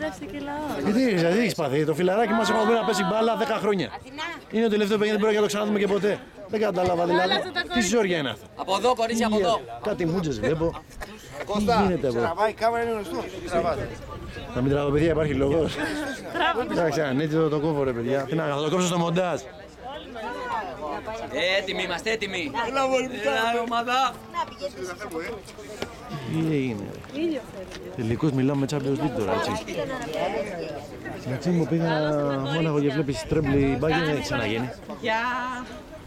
μπερδεύτηκε και λαό. Γιατί δεν έχει πάθει. Το φιλαράκι μας έχουμε να πέσει μπάλα 10 χρόνια. Είναι το τελευταίο παιχνίδι, δεν πρέπει να το ξαναδούμε και ποτέ. Δεν κατάλαβα δηλαδή. Τι ζόρια είναι αυτό. Από εδώ, κορίτσι, από εδώ. Κάτι μούτζες βλέπω. Τι γίνεται εδώ. Τραβάει η κάμερα, είναι γνωστό. Να μην τραβάω, παιδιά, υπάρχει λόγος. Εντάξει, αν έτσι το κόβω ρε παιδιά. Τι να κάνω, θα το κόψω στο μοντάζ. Έτοιμοι, είμαστε έτοιμοι. Έλα, ομάδα. Τι έγινε ρε. Τελικώς μιλάμε με Champions League τώρα, έτσι. Εντάξει μου πήγα Μόναχο και βλέπεις τρέμπλη μπάγκερ, δεν έχει ξαναγίνει.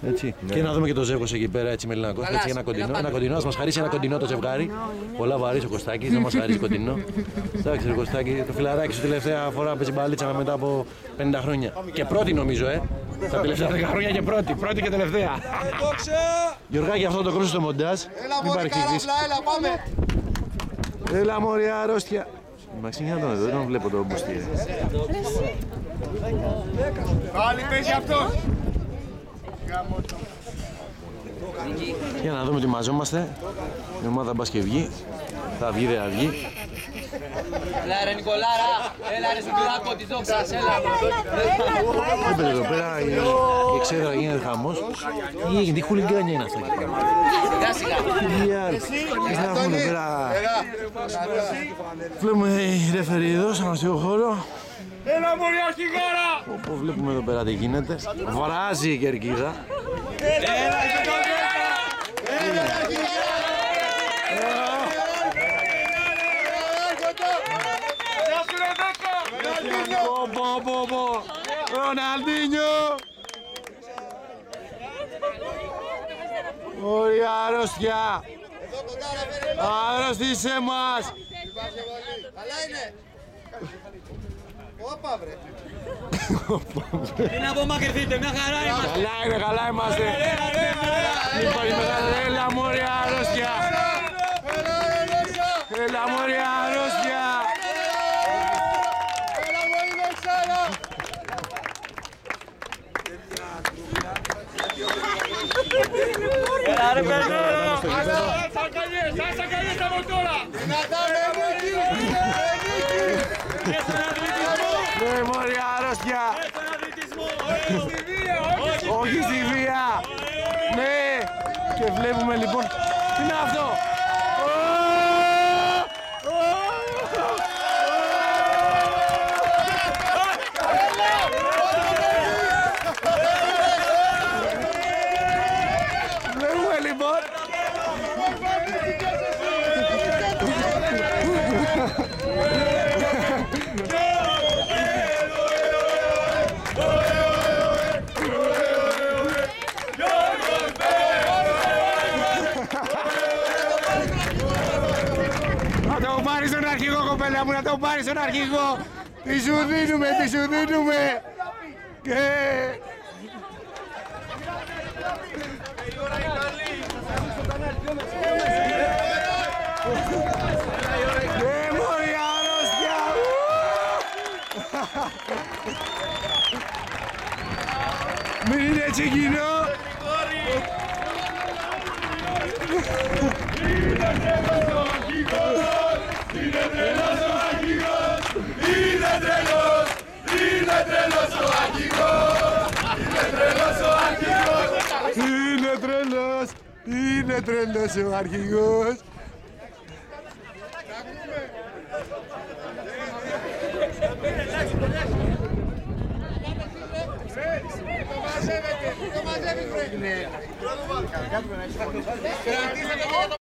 Έτσι. Και να δούμε και το ζεύγος εκεί πέρα, έτσι με Ελληνακός. Έτσι ένα κοντινό. Ένα κοντινό, να μας χαρίσει ένα κοντινό το ζευγάρι. Πολλά βαρύς ο Κωστάκης, να μας χαρίσει κοντινό. Εντάξει, ρε Κωστάκη, το φιλαράκι σου τελευταία φορά παίζει μπαλίτσα μετά από 50 χρόνια. Και πρώτη νομίζω, τα τελευταία 10 χρόνια και πρώτη. Πρώτη και τελευταία. Γιωργάκη, αυτό το κρούσω στο μοντάζ. Μην παρεξηγείς. Έλα, πάμε. Έλα μωρία, αρρώστια. Μαξίνια τον εδώ, δεν βλέπω το μπουστί. Πάλι παίζει αυτός. Για να δούμε τι μαζόμαστε. Η ομάδα μπας και βγει. Θα βγει, δεν θα βγει. Έλα ρε Νικολάρα, έλα ρε Σουκουράκο της δόξας, έλα. Βλέπετε εδώ πέρα η εξέδρα γίνεται χαμός. Τι έγινε, τι χουλιγκάνια είναι αυτό. Σιγά σιγά. Τι θα έχουμε εδώ πέρα. Βλέπουμε η ρεφερή εδώ, στον αστικό χώρο. Έλα μωρή αρχηγάρα. Όπου βλέπουμε εδώ πέρα τι γίνεται. Βράζει η κερκίδα. Ροναλντίνιο! Ωραία αρρώστια! Αρρώστησε μας! Καλά είναι. Όπα βρε. Τι να απομακρυνθείτε, μια χαρά είμαστε. Καλά είναι, καλά είμαστε! Υπάρχει μεγάλη, έλα μωρή αρρώστια! Έλα μωρή αρρώστια! Έλα ρε παιδί. Σας αγκαλιές από τώρα. Δυνατά με νίκη. Ναι μωρή αρρώστια! Όχι στη βία! Ναι! Και βλέπουμε λοιπόν... Τι είναι αυτό! Βλέπουμε λοιπόν... Να το πάρεις στον αρχηγό, κοπέλα μου, να το πάρεις στον αρχηγό. Τι σου δίνουμε, τι σου δίνουμε. Και... μωρή αρρώστια. Μην είναι έτσι κοινό. Είναι τρελός ο αρχηγός. Το μαζεύεις βρε.